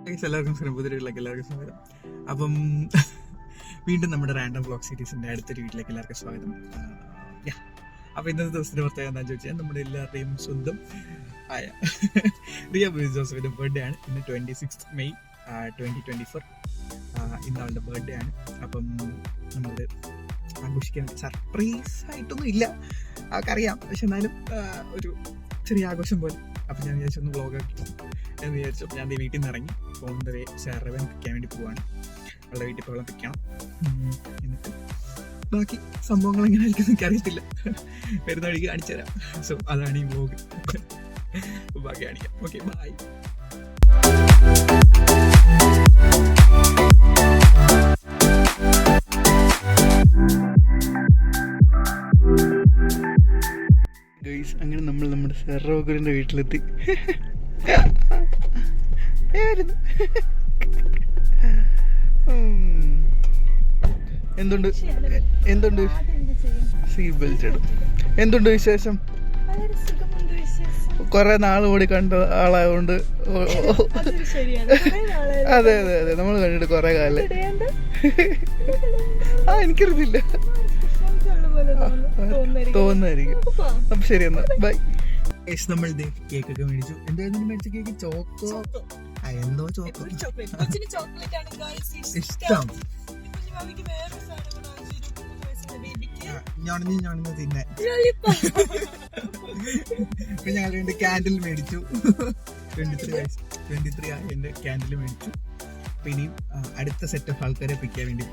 എല്ലാവർക്കും സ്വാഗതം, പുതിയ വീട്ടിലേക്ക് എല്ലാവർക്കും സ്വാഗതം. അപ്പം വീണ്ടും നമ്മുടെ റാൻഡം വ്ലോഗ് സീരീസിന്റെ അടുത്തൊരു വീട്ടിലേക്ക് എല്ലാവർക്കും സ്വാഗതം. അപ്പൊ ഇന്നത്തെ ദിവസത്തിന്റെ പ്രത്യേകത എന്താണെന്ന് ചോദിച്ചാൽ നമ്മുടെ എല്ലാവരുടെയും സ്വന്തം ആയ റിയ ബേബി ജോസഫിന്റെ ബർത്ത്ഡേ ആണ്. ഇന്ന് 26 മെയ് 2024 ഇന്ന് അവളുടെ ബർത്ത്ഡേ ആണ്. അപ്പം നമ്മളത് ആഘോഷിക്കാൻ സർപ്രൈസ് ആയിട്ടൊന്നും ഇല്ല, അവർക്കറിയാം, പക്ഷെ എന്നാലും ഒരു ചെറിയ ആഘോഷം പോലെ. അപ്പം ഞാൻ വിചാരിച്ചു ഒന്ന് വ്ലോഗ് ആക്കി എന്ന് വിചാരിച്ചു. ഞാൻ വീട്ടിൽ നിന്ന് ഇറങ്ങി പോകുന്നത് ഷെയർവൻ പിക്കാൻ വേണ്ടി പോവാണ്. അവളുടെ വീട്ടിൽ പോകണം, പിക്കണം. എന്നിട്ട് ബാക്കി സംഭവങ്ങൾ എങ്ങനെ ആയിരിക്കും എനിക്കറിയത്തില്ല, വരുന്ന വഴിക്ക് കാണിച്ചു തരാം. സോ അതാണ് ഈ വ്ലോഗ്, ബാക്കി കാണിക്കാം. Okay, bye. അങ്ങനെ നമ്മൾ നമ്മുടെ സെറോഗറിന്റെ വീട്ടിലെത്തി. എന്തുണ്ട് സീറ്റ് ബെൽറ്റ് ഇടും. എന്തുണ്ട് വിശേഷം? കൊറേ നാൾ കൂടി കണ്ട ആളായതുകൊണ്ട്. അതെ അതെ അതെ, നമ്മൾ കണ്ടിട്ട് കൊറേ കാലം. എനിക്കറിയില്ല, തോന്നുന്നായിരിക്കും. അപ്പൊ ശരി എന്നാ, ബൈ. നമ്മൾ കേക്കൊക്കെ മേടിച്ചു. എന്തായിരുന്നു മേടിച്ച കേക്ക്? ചോക്കോ എന്തോ ചോക്കോ ഇഷ്ടം. ഞൊണഞ്ഞ് തിന്നെ. ഞങ്ങൾ വേണ്ടി ക്യാൻഡിൽ മേടിച്ചു. 23 ആയതിന്റെ ക്യാൻഡിൽ മേടിച്ചു. പിന്നെയും അടുത്ത സെറ്റ് ഓഫ് ആൾക്കാരെ പിക്കാൻ വേണ്ടി.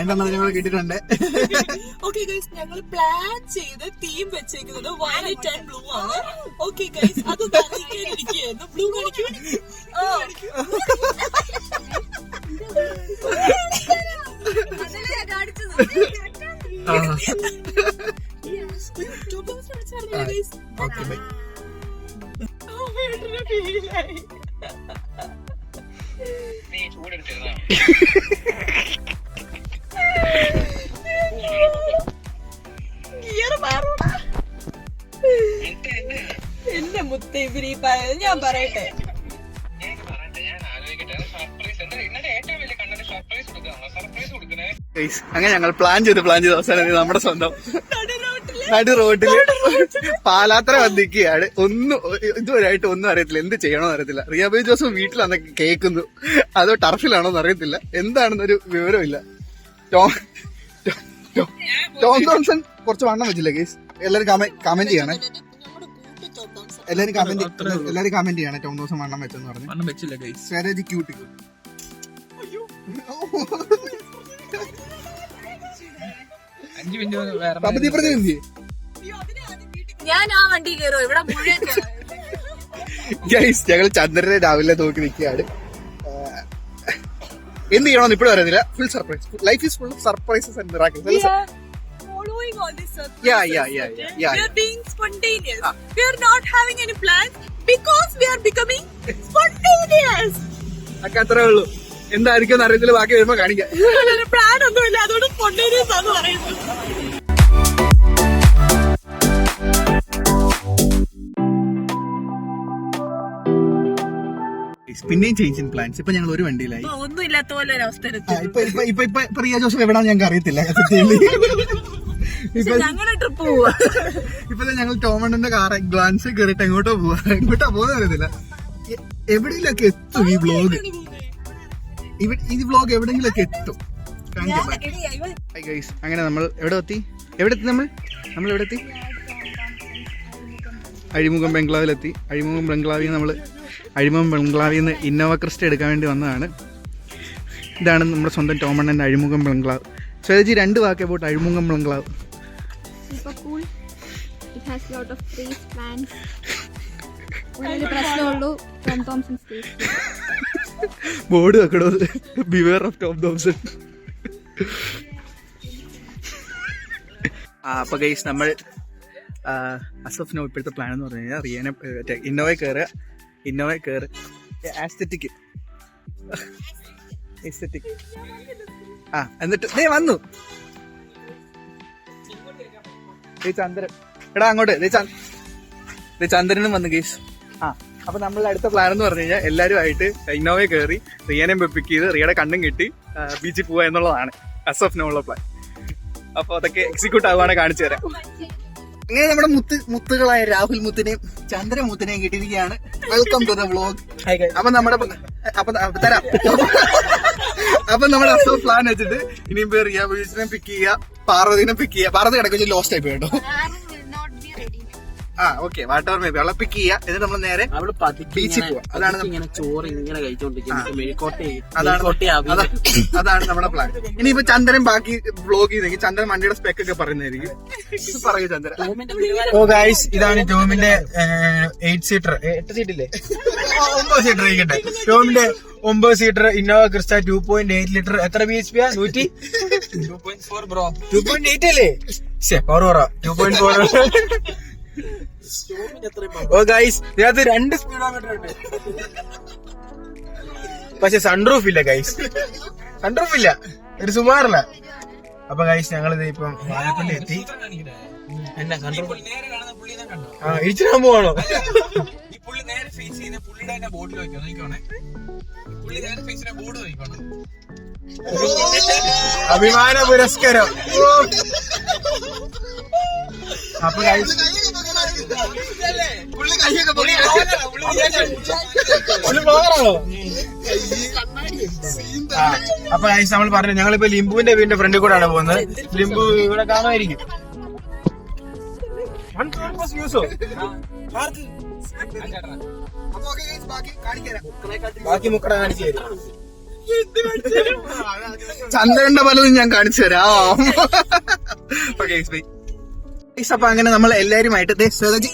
എന്താണെന്ന് ഞങ്ങൾ കേട്ടിട്ടുണ്ട്. ഓക്കെ ഗൈസ്, ഞങ്ങൾ പ്ലാൻ ചെയ്ത് തീം വെച്ചേക്കുന്നത് വയലറ്റ് ആൻഡ് ബ്ലൂ ആണ്. ഓക്കെ ഗൈസ്, അത് ഇരിക്കുകയായിരുന്നു. ബ്ലൂ കാണിക്കും. Okay, bye. എന്റെ മുത്ത ഇവര് ഈ പറയുന്നത് ഞാൻ പറയട്ടെ. അങ്ങനെ ഞങ്ങൾ പ്ലാൻ ചെയ്ത് അവസാനം നമ്മുടെ സ്വന്തം നടു റോഡില് പാലാത്ര വന്നിക്കുകയാണ്. ഇതുവരെയായിട്ട് ഒന്നും അറിയത്തില്ല, എന്ത് ചെയ്യണോന്ന് അറിയത്തില്ല. റിയ ബേബി ജോസഫ് വീട്ടിൽ അന്നൊക്കെ കേൾക്കുന്നു, അതോ ടർഫിലാണോന്ന് അറിയത്തില്ല, എന്താണെന്നൊരു വിവരമില്ല. ടോം തോംസൺ കുറച്ച് വണ്ണം വെച്ചില്ല ഗൈസ്. എല്ലാരും കമന്റ് ചെയ്യണേ, എല്ലാരും കമന്റ് ചെയ്യണേ. ടോം തോംസൺ വണ്ണം വെച്ചെന്ന് പറഞ്ഞു. സ്വരാജ് ക്യൂട്ട്. ഞാൻ ആ വണ്ടി കയറോ ഇവിടെ മുഴുവൻ. ഗൈസ്, ഞങ്ങൾ ചന്ദ്രനെ രാവിലെ നോക്കി നിൽക്കുകയാണ്. എന്ത് ചെയ്യണമെന്ന് ഇപ്പോഴും അറിയത്തില്ല. Full surprise. Life is full of surprises and miracles. Following all this surprise. Yeah. We are being spontaneous. We are not having any plans because we are becoming spontaneous. അത്രേ ഉള്ളൂ. എന്തായിരിക്കും അറിയത്തില്ല, ബാക്കി വരുമ്പോ കാണിക്കാം. പ്ലാൻ ഒന്നുമില്ല, അതുകൊണ്ട് spontaneous ആണെന്ന് പറയുന്നത്. പിന്നെയും ചേഞ്ച് ഇൻ പ്ലാൻസ്. ഇപ്പൊ ഞങ്ങൾ ഒരു വണ്ടിയിലായി. ഒന്നും ഇല്ലാത്ത പോലെ ഒരു അവസ്ഥ. ഇപ്പൊ റിയ ജോസഫ് എവിടാന്ന് ഞങ്ങൾക്ക് അറിയത്തില്ല. ഞങ്ങളുടെ ട്രിപ്പ് പോവാ. ഇപ്പൊ ഞങ്ങൾ ടോമണ്ണന്റെ കാർ ഗ്ലാൻസ് കയറിട്ട് എങ്ങോട്ടാ പോകുന്ന അറിയത്തില്ല. എവിടെയെങ്കിലൊക്കെ എത്തും ഈ വ്ലോഗ്. ഈ വ്ലോഗ് എവിടെയെങ്കിലൊക്കെ എത്തും. അങ്ങനെ നമ്മൾ എവിടെ എത്തി നമ്മൾ എവിടെ എത്തി? അഴിമുഖം ബംഗ്ലാവിലെത്തി. അഴിമുഖം ബംഗ്ലാവിൽ നിന്ന് ഇന്നോവ ക്രിസ്റ്റ എടുക്കാൻ വേണ്ടി വന്നതാണ്. ഇതാണ് നമ്മുടെ സ്വന്തം ടോമണ്ണന്റെ അഴിമുഖം ബംഗ്ലാവ്. സ്വരജി 2 വാക്ക് അബൌട്ട് അഴിമുഖം ബംഗ്ലാവ്. Super cool. It has lot of trees, plants. ഒരു പ്രശ്നമുള്ളൂ, ടോം തോംസൺ സ്പേസ്. ബോർഡ് വെക്കണോ? Beware of Tom Thomson. അപ്പൊ ഗൈസ്, നമ്മൾ അസഫ് നോ ഇപ്പോഴത്തെ പ്ലാൻ എന്ന് പറഞ്ഞു കഴിഞ്ഞാൽ റിയനെ ഇന്നോവ കയറുക. ആസ്തെറ്റിക് എസ്തെറ്റിക്. ആ എന്നിട്ട് ദേ വന്നു ചന്ദ്രൻ. എടാ അങ്ങോട്ട് ചന്ദ്രനും വന്നു ഗേസ്. ആ അപ്പൊ നമ്മളുടെ അടുത്ത പ്ലാൻ എന്ന് പറഞ്ഞു കഴിഞ്ഞാൽ എല്ലാവരും ആയിട്ട് ഇന്നോവയെ കയറി റിയനെയും പിക്ക് ചെയ്ത് റിയയുടെ കണ്ണും കെട്ടി ബീച്ചിൽ പോവുക എന്നുള്ളതാണ് ആസ് ഓഫ് നോ ഉള്ള പ്ലാൻ. അപ്പൊ അതൊക്കെ എക്സിക്യൂട്ട് ആവുകയാണ് കാണിച്ചു തരാം. അങ്ങനെ നമ്മുടെ മുത്തുകളായ രാഹുൽ മുത്തിനെയും ചന്ദ്രമുത്തിനെയും കിട്ടിയിരിക്കുകയാണ്. Welcome to the vlog. അപ്പൊ നമ്മുടെ തരാം. അപ്പൊ നമ്മുടെ അസോ പ്ലാൻ വെച്ചിട്ട് ഇനിയും റിയ ബീച്ചിനെ പിക്ക് ചെയ്യുക, പാർവതിനെ പിക്ക് ചെയ്യുക. പാർവതി കിടക്കും ലോസ്റ്റ് ആയി പോയിട്ടോ. ആ ഓക്കെ വാട്ടർ മേ ബി അവളെ പിക്ക് ചെയ്യുക. എന്നിട്ട് നമ്മൾ നേരെ ബീച്ചിൽ പോവാം. അതാണ് ചോറ് ഇങ്ങനെ അതാണ് നമ്മുടെ പ്ലാൻ. ഇനിയിപ്പോ ചന്ദ്രൻ ബാക്കി വ്ലോഗ് ചെയ്തെങ്കിൽ ചന്ദ്രൻ വണ്ടിയുടെ സ്പെക്ക് ഒക്കെ പറയുന്നതായിരിക്കും. പറയൂ ചന്ദ്രൻ. ഓ ഗൈസ് ഇതാണ് ടോമിന്റെ 8 സീറ്റർ 8 സീറ്റില്ലേ 9 സീറ്റർ ഇരിക്കട്ടെ. ടോമിന്റെ 9 സീറ്റർ ഇന്നോവ ക്രിസ്റ്റ 2.8 ലിറ്റർ. എത്ര ബി എച്ച് പി 2.4 ബ്രോ. 2.8 അല്ലേ? പവർ 2.4. ഓ ഗൈസ് ഇതിനകത്ത് 2 സ്പീഡോമീറ്റർ ഉണ്ട്. പക്ഷെ സൺറൂഫ് ഇല്ല ഗൈസ്, സൺറൂഫ് ഇല്ല, ഒരു സുമാറില്ല. അപ്പൊ ഗൈസ് ഞങ്ങളിത് ഇപ്പം വാഴപ്പള്ളി എത്തി. ആ ഇരിച്ചാൻ പോവാണോ? അഭിമാന പുരസ്കാരം. അപ്പൊ ഗൈസ് അപ്പൊ ഗൈസ് നമ്മൾ പറഞ്ഞു ഞങ്ങളിപ്പോ ലിംബുവിന്റെ വീടിന്റെ ഫ്രണ്ടിൽ കൂടെയാണ് പോകുന്നത്. ലിംബു ഇവിടെ കാണുമായിരിക്കും. ബാക്കി മുക്കട കാണിച്ചു തരും. ചന്ദ്രന്റെ പലതും ഞാൻ കാണിച്ചു തരാം. അപ്പൊ അങ്ങനെ നമ്മൾ എല്ലാരുമായിട്ട് ശ്വേതാജി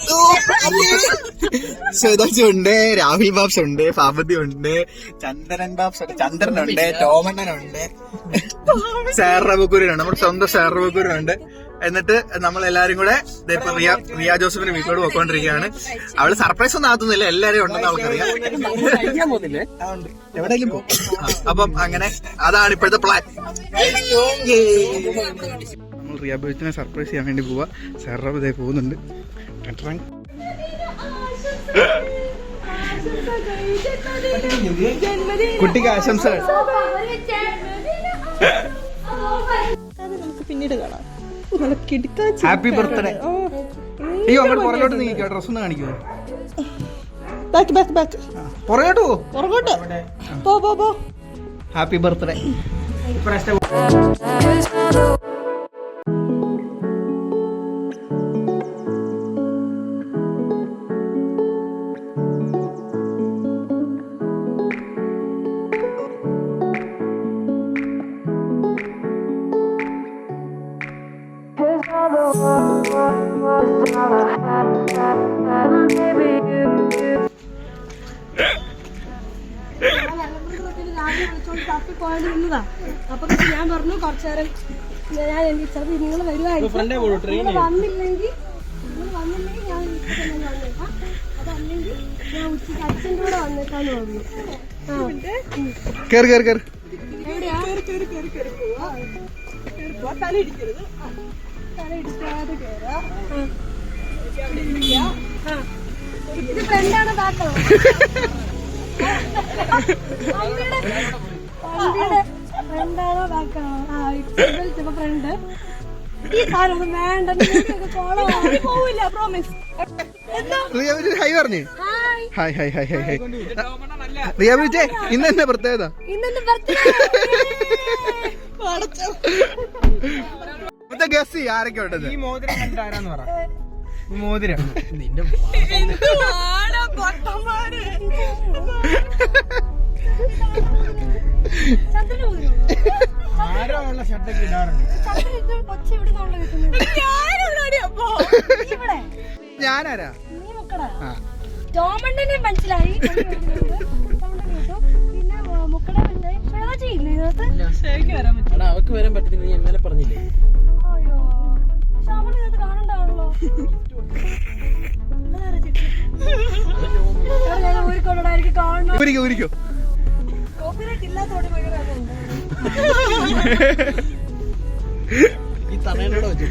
ഉണ്ട്, രാഹുൽ ബാബ്സ് ഉണ്ട്, പാർവതി ഉണ്ട്, ചന്ദ്രനുണ്ട്, ടോമണ്ണനുണ്ട്, സാറബക്കൂരുണ്ട്, നമ്മുടെ സ്വന്തം സാറബക്കൂരുണ്ട്. എന്നിട്ട് നമ്മൾ എല്ലാരും കൂടെ ഇപ്പൊ റിയ ജോസഫിന്റെ വീട്ടിലോട് പോയിക്കൊണ്ടിരിക്കുകയാണ്. അവള് സർപ്രൈസ് ഒന്നും ആകുന്നില്ല, എല്ലാരും ഉണ്ടെന്ന് അവൾക്കറിയാം. എവിടെയെങ്കിലും പോകും. അപ്പം അങ്ങനെ അതാണ് ഇപ്പോഴത്തെ പ്ലാൻ. നമ്മൾ റിയ ബേച്ചിനെ സർപ്രൈസ് ചെയ്യാൻ വേണ്ടി പോവാ. സാറബ് ഇതേ പോകുന്നുണ്ട്. കുട്ടിക്ക് ആശംസകൾ. പിന്നീട് കാണാം. Happy birthday. അയ്യോ അങ്ങോട്ട് പുറകോട്ട് നീക്കുക, ഡ്രസ് ഒന്ന് കാണിക്കുമോ? പുറകോട്ട് പോ. Happy birthday. അപ്പൊ ഞാൻ പറഞ്ഞു കുറച്ചേരം ഞാൻ ചിലപ്പോ നിങ്ങൾ വരുവായിരിക്കും, വന്നില്ലെങ്കിൽ ഞാൻ വന്നേക്കാം. അതല്ലെങ്കിൽ ഞാൻ ഉച്ചയ്ക്ക് അച്ഛൻ്റെ കൂടെ വന്നേക്കാന്ന് പറഞ്ഞു. തല ഇടിക്കാതെ കേറാ. ഇത് ഫ്രണ്ടാണ് താത്തോ ഫ്രണ്ടാണോ ബാക്കാണോ? ചിലപ്പോ ഫ്രണ്ട്. ഈ സാധനം വേണ്ട, പോവില്ല പ്രോമിസ്. ഹായ് പറഞ്ഞു. Hi hi hi hi hi. Riya വിളിച്ചേ, ഇന്ന് എന്നെ പ്രത്യേകത. ഗസ് ആരൊക്കെ ഉണ്ടത്? ഈ മോതിരം കണ്ടിട്ട് ആരാന്ന് പറ. മോതിരം നിന്റെ ആരോ ഉള്ള ഷർട്ടൊക്കെ ഇടാറുണ്ട്. ഞാനാരാ? ടോമണ്ണനെ മനസ്സിലായി. പിന്നെ മുക്കടെ അവക്ക് വരാൻ പറ്റത്തില്ല, നീ എന്നെ പറഞ്ഞില്ലേ? അയ്യോ കാണണ്ടാണല്ലോ. കോപ്പിറൈറ്റ് ഇല്ലാത്തോടെ ഈ തണയോടെ വെച്ചു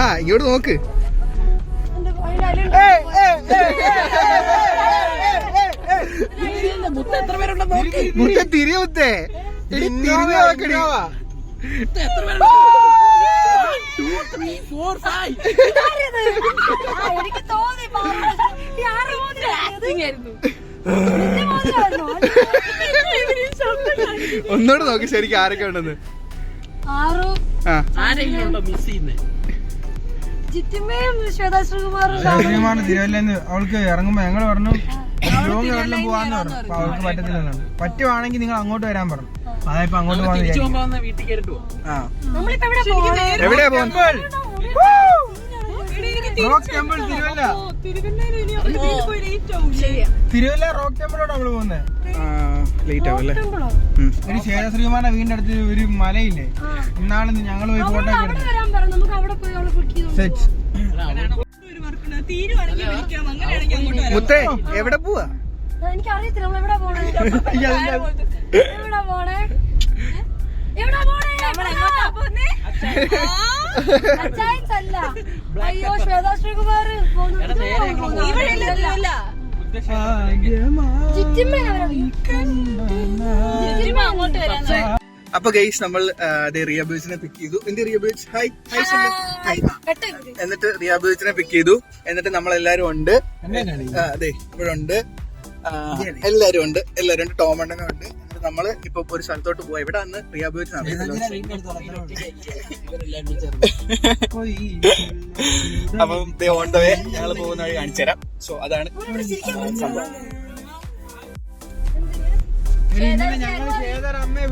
ആ ഇങ്ങോട്ട് നോക്ക്. മുത്ത എത്ര പേരുണ്ടോ നോക്കി മുത്ത തിരിയ മുത്തേ തിരിഞ്ഞു നോക്കടി. എത്ര പേരുണ്ടോ 2 3 4 5 എനിക്ക് തോന്നി ഒന്നോട് നോക്കി ശരിക്കും ആരൊക്കെ ഉണ്ടെന്ന്. ആറു ആ ആരെങ്കിലും ഉണ്ടോ മിസ് ചെയ്യുന്നേ? ജിത്തിമ്മയും ശ്വേതാ ശ്രീകുമാറും തിരുവല്ലെന്ന് അവൾക്ക് ഇറങ്ങുമ്പോ ഞങ്ങള് പറഞ്ഞു ലോങ് എവിടെയും പോവാന്ന് പറഞ്ഞു. അപ്പൊ അവൾക്ക് പറ്റത്തില്ലെന്നാണ്. പറ്റുവാണെങ്കിൽ നിങ്ങൾ അങ്ങോട്ട് വരാൻ പറഞ്ഞു. അതായപ്പോ അങ്ങോട്ട് പോകാൻ തിരിച്ചു വിചാരിച്ചു. പോകുമ്പോ വീട്ടിൽ കയറിട്ട് പോവാം. ആ നമ്മളിപ്പോ എവിടെ പോകണം? എവിടെയാ പോകുന്നത്? Rock temple Thiruvalla. Thiruvalla rock ടെമ്പിളോട് നമ്മള് പോകുന്നത്. ലേറ്റ് ആവും അല്ലേ? ഒരു ശ്വേതശ്രീകുമാറിന്റെ വീടിന്റെ അടുത്ത് ഒരു മലയില്ലേ, ഇന്നാണ് ഞങ്ങൾ പോയി ഫോട്ടോ ഒക്കെ അവിടെ എടുത്തത്. വരാൻ പറ, നമുക്ക് അവിടെ പോയി അവളെ പിക്ക് ചെയ്തു. സെറ്റ്. തീരുവാണെങ്കിൽ വിളിക്കാം, അങ്ങനെയാണെങ്കിൽ അങ്ങോട്ട് വരാം. മുത്തേ എവിടെ പോവാ? എനിക്ക് അറിയത്തില്ല നമ്മൾ എവിടെ പോണേ. എവിടെ പോണേ? എവിടെ പോണേ? അച്ചായൻസ് അല്ല. അയ്യോ ശ്വേതാ ശ്രീകുമാർ അങ്ങോട്ട് വരാൻ അപ്പൊ ഗൈസ് നമ്മൾ റിയ ബീച്ചിനെ പിക്ക് ചെയ്തു. എന്ത് റിയ ബീച്ച്? Hi hi. എന്നിട്ട് റിയ ബീച്ചിനെ പിക്ക് ചെയ്തു. എന്നിട്ട് നമ്മളെല്ലാരും ഉണ്ട്. അതെ ഇവിടെ ഉണ്ട്, എല്ലാരും ഉണ്ട്. ടോമണ്ണനും ഉണ്ട്. എന്നിട്ട് നമ്മള് ഇപ്പൊ ഒരു സ്ഥലത്തോട്ട് പോവാ. ഇവിടെ അന്ന് റിയ ബീച്ച് അപ്പം ഓൺ ദ വേ ഞങ്ങൾ പോകുന്ന വഴി കാണിച്ചു തരാം. സോ അതാണ് സംഭവം. ഇന്നലെ ഞങ്ങൾ ശ്വേതയുടെ അമ്മയെ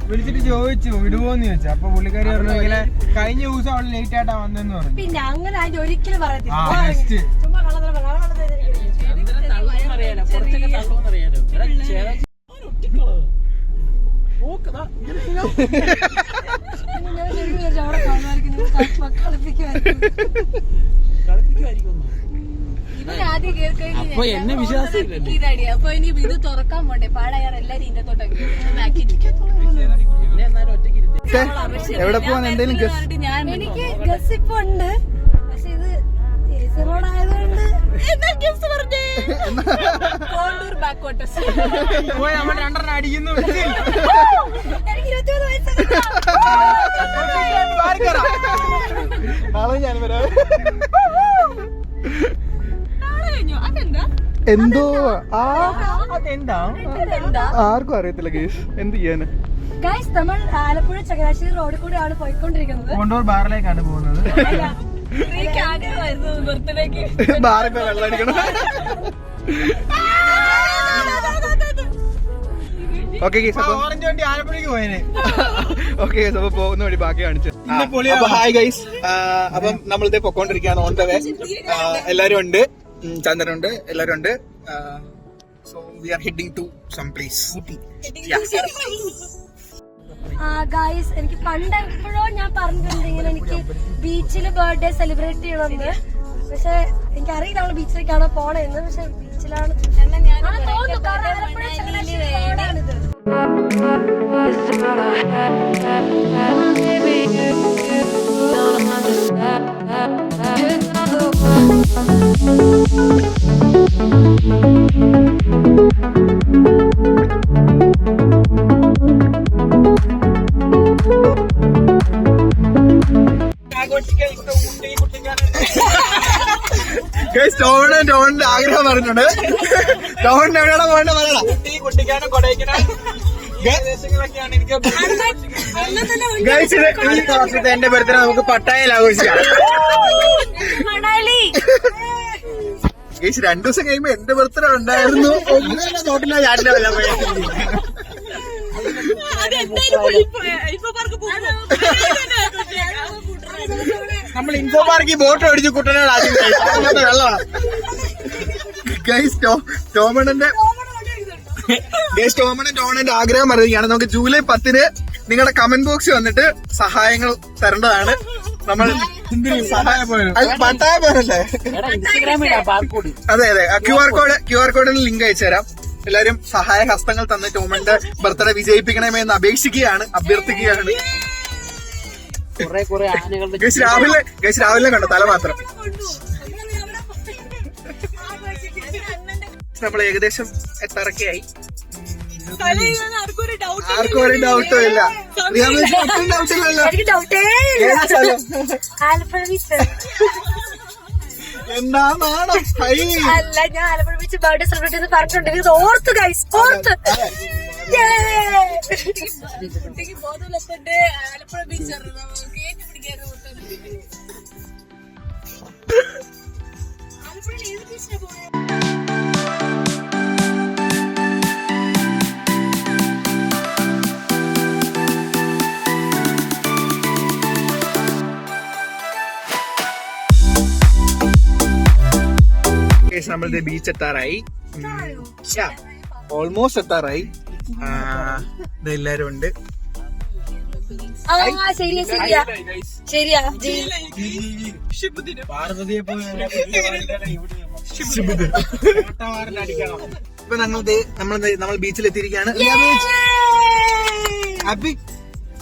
വിളിച്ചിട്ട് ചോദിച്ചു വിടുവോന്ന് ചോദിച്ചു. അപ്പൊ പുള്ളിക്കാരി പറഞ്ഞു ഇങ്ങനെ കഴിഞ്ഞ ദിവസം അവള് ലേറ്റ് ആയിട്ടാ വന്നെന്ന് പറഞ്ഞു. പിന്നെ അങ്ങനെ അതിന്റെ ഒരിക്കലും പറയത്തില്ല. ആ നെക്സ്റ്റ് ചുമ്മാ കള്ളത്തരം അറിയാലോ, കുറച്ചൊക്കെ തള്ളൂന്ന് അറിയാലോ. നോക്കതാ അവിടെ കാണുമായിരിക്കും, കളിപ്പിക്കുമായിരിക്കും. ആദ്യം കേറി അപ്പൊ എന്നെ വിശ്വാസമില്ലല്ലേ? ഇതടി അപ്പൊ ഇനി ഇത് തുറക്കാൻ പോണ്ടേ പാടയാർ എല്ലാരും ഇതിന്റെ തൊട്ടൊക്കെ എന്നെ എന്നാലും ഒറ്റയ്ക്ക് ഇരുത്തി. എവിടെ പോവാൻ എന്തെങ്കിലും ഗസ്? ഞാൻ എനിക്ക് ഗസ് ഇപ്പൊ ഉണ്ട്, പക്ഷെ ഇത് AC റോഡ് ആയതുകൊണ്ട് കോണ്ടൂർ ബാക്ക് വാട്ടേഴ്സ് പോയി നമ്മൾ രണ്ടെണ്ണം അടിക്കുന്നു. എനിക്ക് 21 വയസ്സൊക്കെ ഞാൻ വരാം. അതെന്താ എന്തോ അതെന്താ ആർക്കും അറിയത്തില്ല ഗേസ്. എന്ത് ചെയ്യാന്? ഗൈസ് നമ്മൾ ആലപ്പുഴ ചങ്ങനാശ്ശേരി റോഡിൽ കൂടെയാണ് പോയിക്കൊണ്ടിരിക്കുന്നത്. കോണ്ടൂർ ബാറിലേക്കാണ് പോകുന്നത്. ആഗ്രഹമായിരുന്നു ബർത്ത്ഡേക്ക് ബാറിൽ പോയി വെള്ളം അടിക്കണം. ഓക്കെ ഗേസ് അപ്പൊ ഓറഞ്ച് വണ്ടി ആലപ്പുഴക്ക് പോയേനെ. ഓക്കെ ഗേസ് അപ്പൊ പോകുന്ന വഴി ബാക്കി കാണിച്ചു. ഇന്ന് പൊളിയാ. അപ്പൊ ഹായ് ഗൈസ്, അപ്പം നമ്മളിത് പൊക്കോണ്ടിരിക്കുകയാണ്. ഓൺ ദ വേ എല്ലാരും ഉണ്ട്. ചന്ദ്രനുണ്ട്, എല്ലാരും ഉണ്ട്. So we are heading to some place. Guys എനിക്ക് പണ്ട് എപ്പോഴോ ഞാൻ പറഞ്ഞിട്ടുണ്ട് ഇങ്ങനെ എനിക്ക് ബീച്ചിൽ ബർത്ത്ഡേ സെലിബ്രേറ്റ് ചെയ്യണമെന്ന്. പക്ഷെ എനിക്കറിയില്ല നമ്മള് ബീച്ചിലേക്കാണോ പോണേന്ന്. പക്ഷെ ബീച്ചിലാണ് തോന്നുന്നു, കാരണം ആലപ്പുഴ ചങ്ങനാശ്ശേരി റോഡാണിത്. ടോണിന്റെ ആഗ്രഹം പറഞ്ഞിട്ടുണ്ട്. ടോണിന് എവിടെയാണ് പോകേണ്ട പറയണം. കുട്ടിക്കാനും കൊടൈക്കനാൽ ദേശങ്ങളൊക്കെയാണ് എനിക്ക്. ഗൈസ് ഈ വർഷത്തെ എന്റെ ബർത്ത്ഡേ നമുക്ക് പട്ടായയിൽ ആഘോഷിക്കാം. ഗൈസ് 2 ദിവസം കഴിയുമ്പോ എന്റെ ബർത്ത്ഡേ ഉണ്ടായിരുന്നു. നോട്ടില്ല ഞാനില്ല വരാൻ പോയത്. നമ്മൾ ഇൻഫോ പാർക്കിൽ ബോട്ട് ഓടിച്ച് കുട്ടനാട് ആദ്യം വെള്ളമാണ്. ഗൈസ് ടോമണന്റെ ടോമണന്റെ ആഗ്രഹം പറയുകയാണ്. നമുക്ക് ജൂലൈ 10 നിങ്ങളുടെ കമന്റ് ബോക്സിൽ വന്നിട്ട് സഹായങ്ങൾ തരേണ്ടതാണ്. നമ്മൾ പട്ടായ പോരല്ലേ? ഇൻസ്റ്റാഗ്രാമിലാ ബാർകോഡ്. അതെ ക്യു ആർ കോഡിന് ലിങ്ക് അയച്ചു തരാം. എല്ലാരും സഹായ ഹസ്തങ്ങൾ തന്ന് ടോമന്റെ ബർത്ത്ഡേ വിജയിപ്പിക്കണമെന്ന് അഭ്യർത്ഥിക്കുകയാണ്. കുറെ ആനകളുടെ ഗൈസ് രാവിലെ കണ്ടോ തല മാത്രം. നമ്മൾ ഏകദേശം എത്താറൊക്കെയായി. ആർക്കും ഒരു ഡൗട്ടും ഇല്ല. എന്താണോ അല്ല, ഞാൻ ആലപ്പുഴ ബീച്ച് ബർത്ത്ഡേ സെലിബ്രേറ്റ് ചെയ്ത് പറഞ്ഞിട്ടുണ്ട്. ഇത് ഓർത്ത് ഗൈസ്, ഓർത്ത്. കുട്ടിക്ക് ബോധമില്ലാത്തണ്ട് ആലപ്പുഴ ബീച്ച് കേക്ക് പിടിക്കാറ്. ആലപ്പുഴ ഏത് ബീച്ചിനാ പോയത്? നമ്മളുടെ ബീച്ച് എത്താറായി, ഓൾമോസ്റ്റ് എത്താറായി. എല്ലാരും ഉണ്ട്. ശരിയാ. പാർവതിയെ ഇപ്പൊ നമ്മൾ ബീച്ചിൽ എത്തിയിരിക്കുകയാണ്.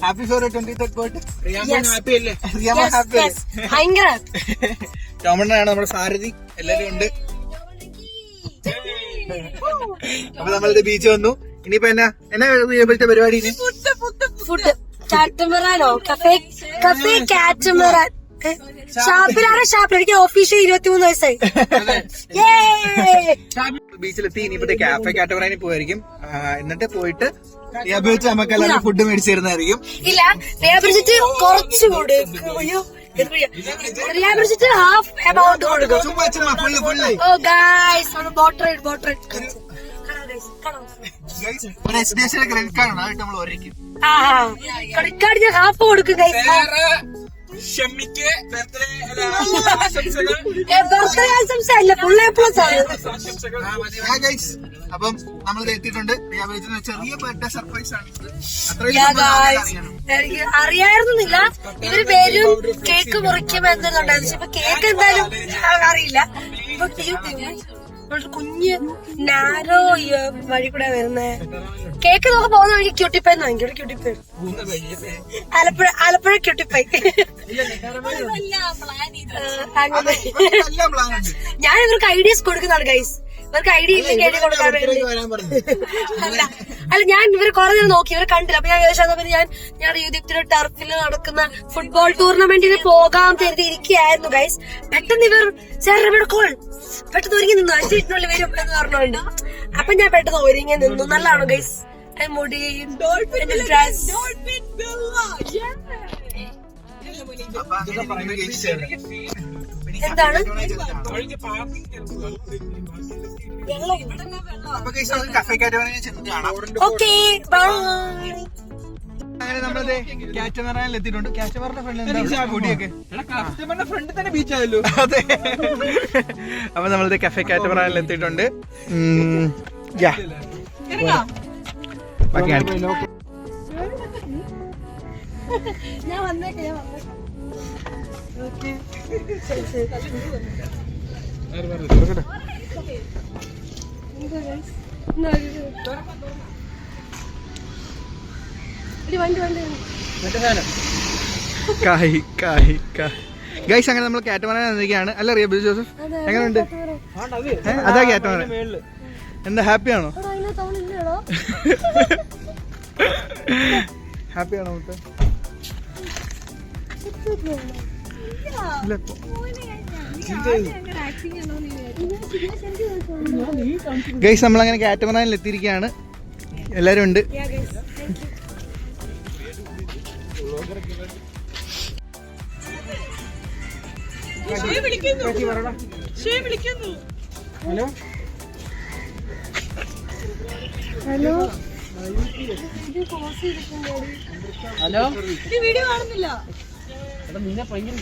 Happy for 23rd birthday. Happy അല്ലേ? ഭയങ്കര ടോമണ്ണാണ് നമ്മുടെ സാരഥി. എല്ലാരും ഉണ്ട്. അപ്പൊ നമ്മളിത് ബീച്ച് വന്നു. ഇനിയിപ്പോ എന്നാ പരിപാടി? ഫുഡ് കാറ്റമറാനോ? കഫേ കാറ്റമറാൻ. ഷാപ്പിൽ എനിക്ക് ഒഫീഷ്യൽ 23 വയസ്സായി. ബീച്ചിലെത്തി. ഇനിയിപ്പോ കാഫെ കാറ്റമറാനിൽ പോയിരിക്കും. എന്നിട്ട് പോയിട്ട് റിയാബിച്ച് നമുക്ക് എല്ലാവരും ഫുഡ് മേടിച്ചു തരുന്നതായിരിക്കും. ഇല്ല, റിയാബിച്ചിട്ട് കുറച്ച് കൊടുക്കും. റിയാബിച്ചിട്ട് ഹാഫ് എമൗണ്ട് കൊടുക്കും. Oh guys, boat ride credit card ആണ് നമ്മൾ ഒരേക്കും. ക്രെഡിറ്റ് കാർഡ് ഞാൻ ഹാഫ് കൊടുക്കും ഗൈസ്. ബർത്ത്ഡേ ആശംസ അല്ല, ഫുൾ എ പ്ലസ് ആണ്. അപ്പം നമ്മൾ എത്തിയിട്ടുണ്ട്. ചെറിയ ബർത്ത്ഡേ സർപ്രൈസ് ആണ്. എനിക്ക് അറിയായിരുന്നില്ല ഇവര് പേരും കേക്ക് മുറിക്കും എന്നുണ്ടായിരുന്നു. പക്ഷെ ഇപ്പൊ കേക്ക് എന്തായാലും അറിയില്ല. ഇപ്പൊ കുഞ്ഞ് നാരോ വഴി കൂടെ വരുന്നേ. കേക്ക് നോക്കി പോകുന്ന വഴി ക്യൂട്ടിപ്പൈ വാങ്ങിക്കും. ക്യൂട്ടിപ്പൈ ആലപ്പുഴ ക്യൂട്ടിപ്പൈ. അങ്ങനെ ഞാൻ ഇവർക്ക് ഐഡിയസ് കൊടുക്കുന്നതാണ് ഗൈസ്. ഇവർക്ക് ഐഡിയ ഇല്ലെങ്കിൽ ഐഡിയ കൊടുക്കാൻ വേണ്ടി. അല്ല, ഞാൻ ഇവർ കുറെ നേരം നോക്കി, ഇവരെ കണ്ടില്ല. അപ്പൊ ഞാൻ ഏകദേശം ഞാൻ യൂതിപ്തിയുടെ ടർഫിൽ നടക്കുന്ന ഫുട്ബോൾ ടൂർണമെന്റിന് പോകാൻ കരുതിയിരിക്കുകയായിരുന്നു ഗൈസ്. പെട്ടെന്ന് ഇവർ പെട്ടെന്ന് ഒരുങ്ങി നിന്നു. 5 മിനിറ്റിനുള്ളിൽ വരും എന്ന് പറഞ്ഞുകൊണ്ട്. അപ്പൊ ഞാൻ പെട്ടെന്ന് ഒരുങ്ങി നിന്നു. നല്ലതാണോ ഗൈസ്? മുടി ഡ്രസ് എന്താണ്? Okay, bye. അങ്ങനെ നമ്മളത് കാറ്റമറാനിൽ എത്തിയിട്ടുണ്ട്. കാറ്റമറിന്റെ ഫ്രണ്ട് തന്നെ ബീച്ചായല്ലോ. അതെ. അപ്പൊ നമ്മളത് കഫേ കാറ്റമറാനിൽ എത്തിയിട്ടുണ്ട്. ഞാൻ വന്നേക്കാം. ഗൈസ്, അങ്ങനെ നമ്മൾ കാറ്റമറാൻ വന്നിരിക്കുകയാണ്. അല്ല റിയ ജോസഫ്, എങ്ങനെയുണ്ട്? അതാ കാറ്റമറാൻ. എന്താ, ഹാപ്പിയാണോ? ഹാപ്പിയാണോ? ഗൈസ്, നമ്മളങ്ങനെ കാറ്റമറാനിൽ എത്തിയിരിക്കുകയാണ്. എല്ലാരും ഉണ്ട്. ഹലോ ഹലോ, വീഡിയോ കാണുന്നില്ല. നിന്നെ ഭയങ്കര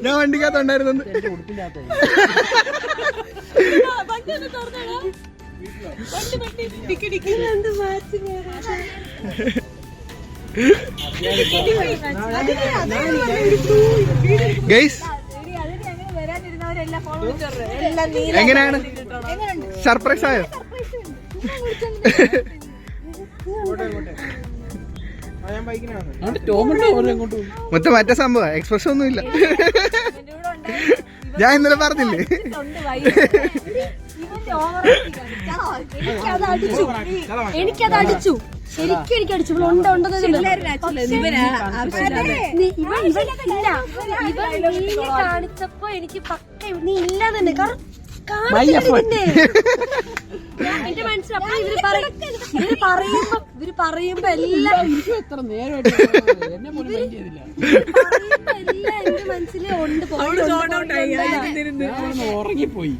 ഞാൻ വണ്ടിക്കകത്തുണ്ടായിരുന്നു. എന്ത് മാച്ചിങ് ഗൈസ് എങ്ങനെയാണ് സർപ്രൈസ് ആയോ? ഞാൻ ബൈക്കിനാണ്. മൊത്തം മറ്റേ സംഭവം എക്സ്പ്രഷൻ ഒന്നും ഇല്ല. ഞാൻ ഇന്നലെ പറഞ്ഞില്ലേ എനിക്കത് അടിച്ചു. ശരിക്കും എനിക്ക് അടിച്ചു. കാണിച്ചപ്പോ എനിക്ക് പക്ക നീ ഇല്ല തന്നെ എന്റെ മനസ്സിലപ്പോ ഇവര് പറയുമ്പോ എല്ലാം എന്റെ മനസ്സിൽ ഉണ്ട്. ഉറങ്ങിപ്പോയി.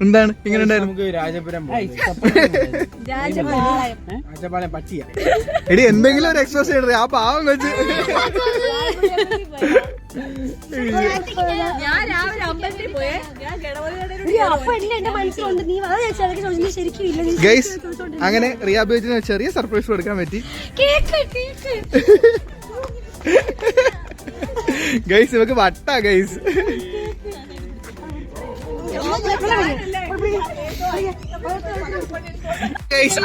എന്താണ് ഇങ്ങനെ ഉണ്ടായിരുന്നു? നമുക്ക് രാജപുരം രാജപാളയം പറ്റിയ എടി എന്തെങ്കിലും ഒരു എക്സ്പ്രഷൻ ഇടേ ആ പാവം വെച്ച്. ഗൈസ് അങ്ങനെ റിയ ബേജിന് ചെറിയ സർപ്രൈസ് കൊടുക്കാൻ പറ്റി. ഗൈസ് ഇവക്ക് വട്ടാ ഗൈസ്.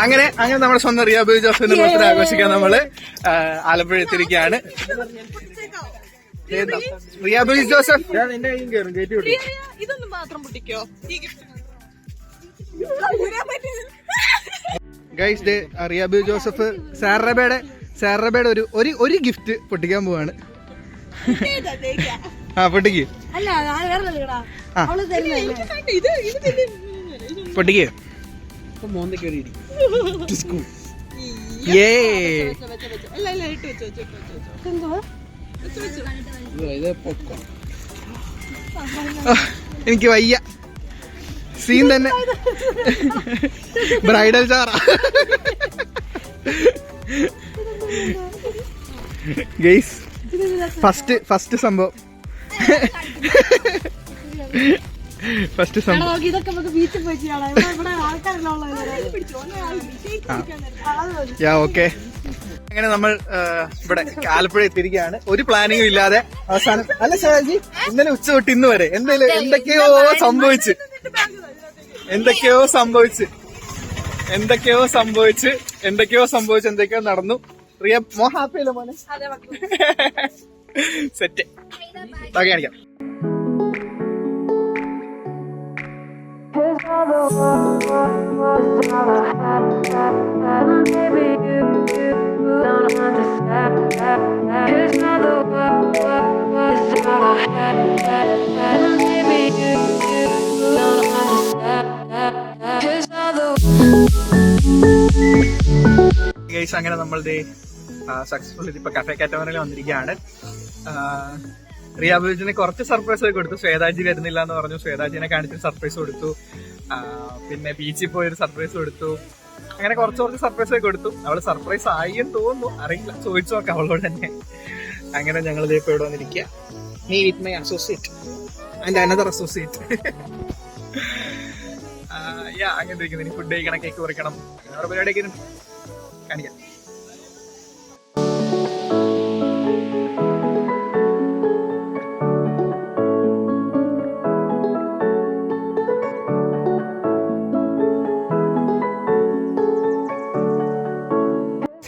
അങ്ങനെ നമ്മുടെ സ്വന്തം റിയ ബേജ് ജോസഫിന്റെ ബർത്ത്ഡേ ആഘോഷിക്കാൻ നമ്മള് ആലപ്പുഴ എത്തിയിരിക്കുകയാണ്. റിയ ബേജ് ജോസഫ് നിന്റെ കയ്യും കയറും കയറ്റി വിട്ടു. ഇതൊന്നും മാത്രം പൊട്ടിക്കോ. ഗൈസ് ഡേ റിയ ബേജ് ജോസഫ് സാറബയുടെ ഒരു ഗിഫ്റ്റ് പൊട്ടിക്കാൻ പോവാണ്. ആ പൊട്ടിക്ക്. പൊട്ടിക്ക്. എനിക്ക് വയ്യ. സീൻ തന്നെ ബ്രൈഡൽ ചാറ. ഗെയ്സ് ഫസ്റ്റ് സംഭവം ഇതൊക്കെ നമുക്ക് ബീച്ചിൽ പോയി ചെയ്യാം. ഇവിടെ ആൾക്കാരെല്ലാം ഓക്കെ. അങ്ങനെ നമ്മൾ ഇവിടെ ആലപ്പുഴ എത്തിയിരിക്കുകയാണ്. ഒരു പ്ലാനിങ്ങും ഇല്ലാതെ അവസാനം അല്ല ശിവാജി ഇന്നലെ ഉച്ച തൊട്ട് ഇന്ന് വരെ എന്തൊക്കെയോ സംഭവിച്ച് എന്തൊക്കെയോ നടന്നു. റിയ മോ ഹാപ്പിയല്ലേ മോനെ? സെറ്റ് ബാക്കി കാണിക്കാം. അങ്ങനെ നമ്മളുടെ സക്സസ്ഫുൾ ഇപ്പൊ കഫേ കാറ്റമറിൽ വന്നിരിക്കുകയാണ്. റിയ ബേജിന് കുറച്ച് സർപ്രൈസ് കൊടുത്തു. ശ്വേതാജി വരുന്നില്ല എന്ന് പറഞ്ഞു. ശ്വേതാജിനെ കാണിച്ച് സർപ്രൈസ് കൊടുത്തു. പിന്നെ ബീച്ചിൽ പോയൊരു സർപ്രൈസ് കൊടുത്തു. അങ്ങനെ കുറച്ച് സർപ്രൈസ് കൊടുത്തു. അവള് സർപ്രൈസ് ആയി എന്ന് തോന്നുന്നു, അറിയില്ല, ചോദിച്ചു നോക്കാം അവളോട് തന്നെ. അങ്ങനെ ഞങ്ങൾ ഇപ്പൊ ഇവിടെ വന്നിരിക്കുക. നീ with my associate and another associate. അങ്ങനെ ഇരിക്കുന്നു. ഇനി ഫുഡ് കഴിക്കണം, കേക്ക് കുറയ്ക്കണം, വേറെ പരിപാടിയൊക്കെ കാണിക്കാം.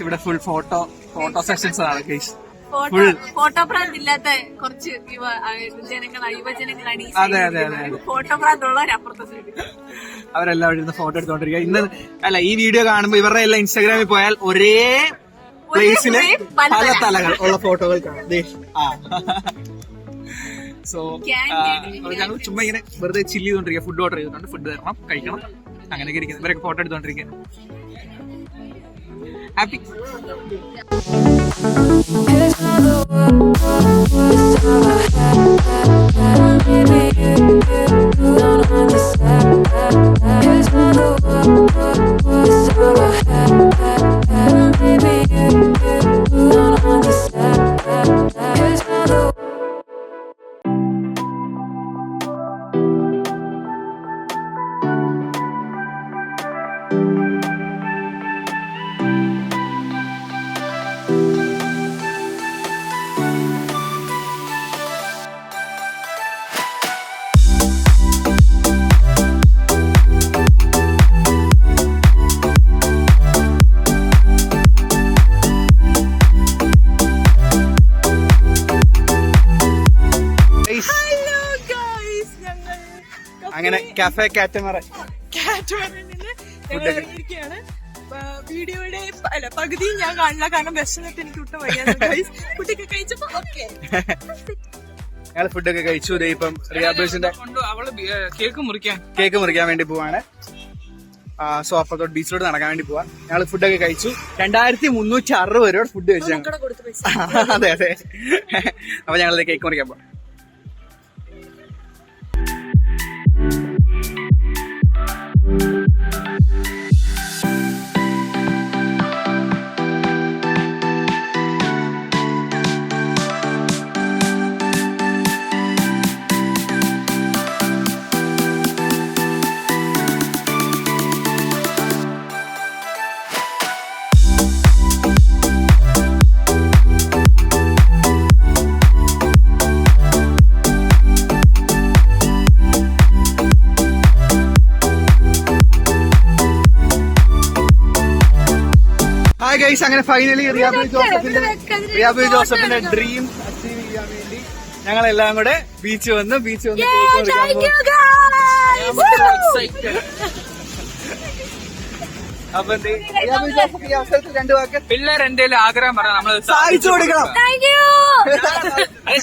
ഇവിടെ ഫുൾ ഫോട്ടോ സെഷൻസ് ആണ് ഗൈസ്. ഫോട്ടോ പ്രാന്ത് ഇല്ലാത്ത കുറച്ച് യുവജനങ്ങളാണ്. അതെ ഫോട്ടോ പ്രാന്ത് ഉള്ളവരപ്പുറത്തെ സൈഡ് അവരെല്ലാം ഇരുന്ന് ഫോട്ടോ എടുത്തോണ്ടിരിക്കുക. ഇന്ന് അല്ല, ഈ വീഡിയോ കാണുമ്പോ ഇവരുടെ എല്ലാം ഇൻസ്റ്റാഗ്രാമിൽ പോയാൽ ഒരേ പ്ലേസില് പല തലകൾ ഉള്ള ഫോട്ടോകൾ കാണാം. സോ ഞങ്ങൾ ചുമ്മാ ഇങ്ങനെ വെറുതെ ചില്ല് ചെയ്തോണ്ടിരിക്കുക. ഫുഡ് ഓർഡർ ചെയ്തിട്ടുണ്ട്. ഫുഡ് തരണം, കഴിക്കണം, അങ്ങനെയൊക്കെ ഇരിക്കുന്നത്. ഇവരൊക്കെ ഫോട്ടോ എടുത്തോണ്ടിരിക്കുക. ഹാപ്പി. കാഫേ കാറ്റമറ കാറ്റുമറിൽ നിന്ന് ഞങ്ങൾ ഇറങ്ങിയിരിക്കുകയാണ്. വീഡിയോയുടെ പകുതിയും ഞാൻ കാണില്ല, കാരണം വിശന്നിട്ട് എനിക്ക് ഒട്ടും വയ്യാതെ. കുട്ടിക്ക് കഴിച്ചപ്പോ ഓക്കെ. ഞങ്ങൾ ഫുഡൊക്കെ കഴിച്ചു. ഇപ്പം റിയാബേഴ്സിന്റെ അവള് കേക്ക് മുറിക്കാൻ വേണ്ടി പോവാണ്. സോ അപ്പത്തോട്ട് ബീച്ചിലോട്ട് നടക്കാൻ വേണ്ടി പോവാ. ഞങ്ങൾ ഫുഡൊക്കെ കഴിച്ചു. 2360 രൂപ ഫുഡ് കഴിച്ചു ഞങ്ങൾ. അതെ അതെ. അപ്പൊ ഞങ്ങൾ കേക്ക് മുറിക്കാൻ പോവാം. ഹായ് ഗൈസ്, അങ്ങനെ ഫൈനലി റിയാബ് ജോസഫിന്റെ ഡ്രീം അച്ചീവ് ചെയ്യാൻ വേണ്ടി ഞങ്ങളെല്ലാം കൂടെ ബീച്ച് വന്ന് അപ്പൊ റിയാബ് ജോസഫ് ഈ അവസരത്തിൽ 2 വാക്ക് പിള്ളേർ എന്തേലും ആഗ്രഹം പറയാം, നമ്മള് സാധിച്ചു കൊടുക്കണം.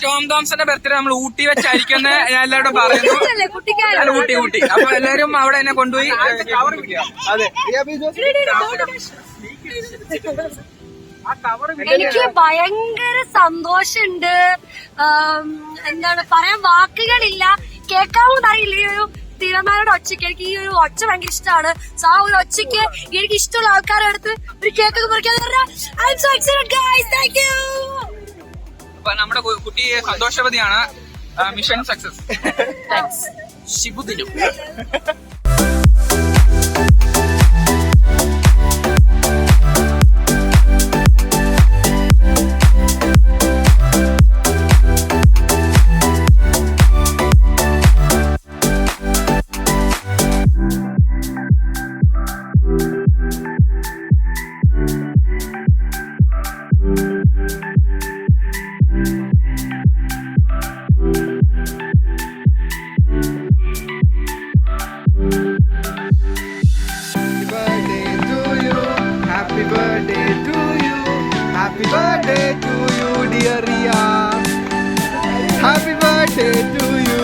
ടോം തോംസന്റെ ബർത്ത്ഡേ നമ്മൾ ഊട്ടി വെച്ചായിരിക്കും ഞാൻ എല്ലാവരോടും പറയുന്നു. ഊട്ടി അപ്പൊ എല്ലാരും അവിടെ എന്നെ കൊണ്ടുപോയി. അതെ, റിയാബ് ജോസഫ് എനിക്ക് ഭയങ്കര സന്തോഷുണ്ട്. എന്താണ് പറയാൻ വാക്കുകളില്ല, കേൾക്കാവുന്ന അറിയില്ല. ഈ ഒരു തിരമാലയുടെ ഒച്ചയ്ക്ക് എനിക്ക് ഈ ഒരു ഒച്ച ഭയങ്കര ഇഷ്ടമാണ്. സോ ആ ഒരു ഒച്ചയ്ക്ക് എനിക്ക് ഇഷ്ടമുള്ള ആൾക്കാരുടെ അടുത്ത് ഒരു കേക്കൊക്കെ മുറിക്കാൻ അപ്പൊ നമ്മുടെ കുട്ടി സന്തോഷവതിയാണ്. Mission success. ശിബുദിനം. Happy birthday to you, dear Ria. Happy birthday to you.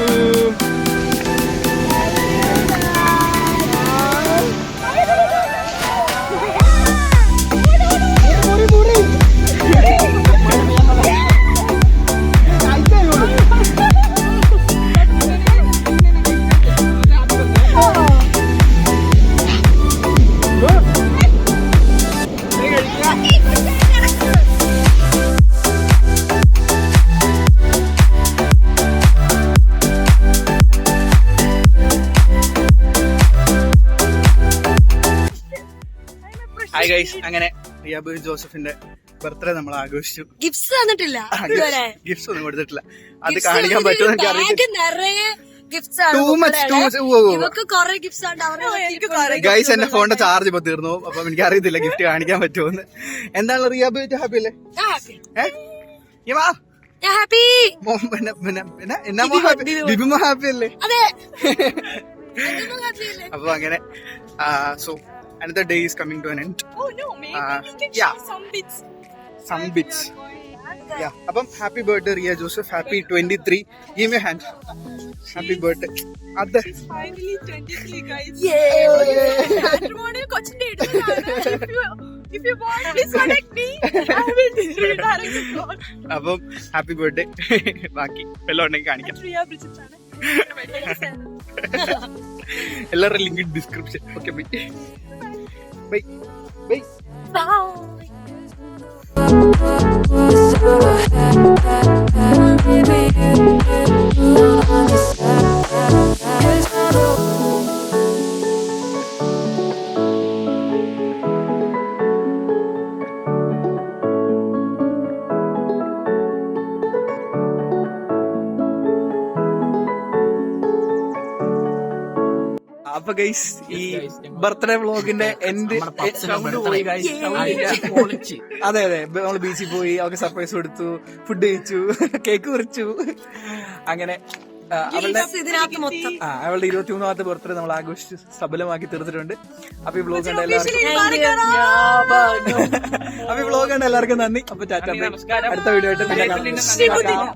Hi guys, അങ്ങനെ റിയാബ് ജോസഫിന്റെ ബർത്ത്ഡേ നമ്മൾ ആഘോഷിച്ചു. ഗിഫ്റ്റ്സ് തന്നിട്ടില്ല, ഗിഫ്റ്റ്സ് ഒന്നും കൊടുത്തിട്ടില്ല. അത് കാണിക്കാൻ പറ്റുമോ നിറയെ ഗിഫ്റ്റ്സ് ആണ്. ഗൈസ്, എന്റെ ഫോണിന്റെ ചാർജ് ഇപ്പൊ തീർന്നു. അപ്പൊ എനിക്ക് അറിയത്തില്ല ഗിഫ്റ്റ് കാണിക്കാൻ പറ്റുമോന്ന്. എന്താണ് റിയാബ് ഹാപ്പി അല്ലേ? ഹാപ്പി ബിബിമ ഹാപ്പി അല്ലേ? അപ്പൊ അങ്ങനെ so another day is coming to an end. Oh no, maybe we can yeah, show some bits. Yeah, അപ്പം happy birthday Ria Joseph, happy 23. Give me a hand. Happy birthday. Adda finally 23 guys. Yeah. കൊച്ചിന്റെ if you want please connect me. I will direct the call. അപ്പം happy birthday. ബാക്കി എല്ലാം ഉണ്ടെങ്കിൽ കാണിക്കാം. Ria Bridget ആണ്. എല്ലാവരുടെ link description. Okay, bye bye bye. അപ്പൊ guys, ഈ ബർത്ത്ഡേ വ്ളോഗിന്റെ എൻഡ് അതെ അതെ, നമ്മള് ബീച്ചിൽ പോയി, അവർക്ക് സർപ്രൈസ് കൊടുത്തു, ഫുഡ് കഴിച്ചു, കേക്ക് മുറിച്ചു. അങ്ങനെ ഇതിനകത്ത് മൊത്തം അവളുടെ 23ാമത്തെ ബർത്ത്ഡേ നമ്മൾ ആഘോഷിച്ച് സഫലമാക്കി തീർത്തിട്ടുണ്ട്. അപ്പൊ ഈ വ്ലോഗ് കണ്ട എല്ലാവർക്കും നന്ദി. അപ്പൊ ടാറ്റ, അടുത്ത വീഡിയോ ആയിട്ട് പിന്നെ കാണാം.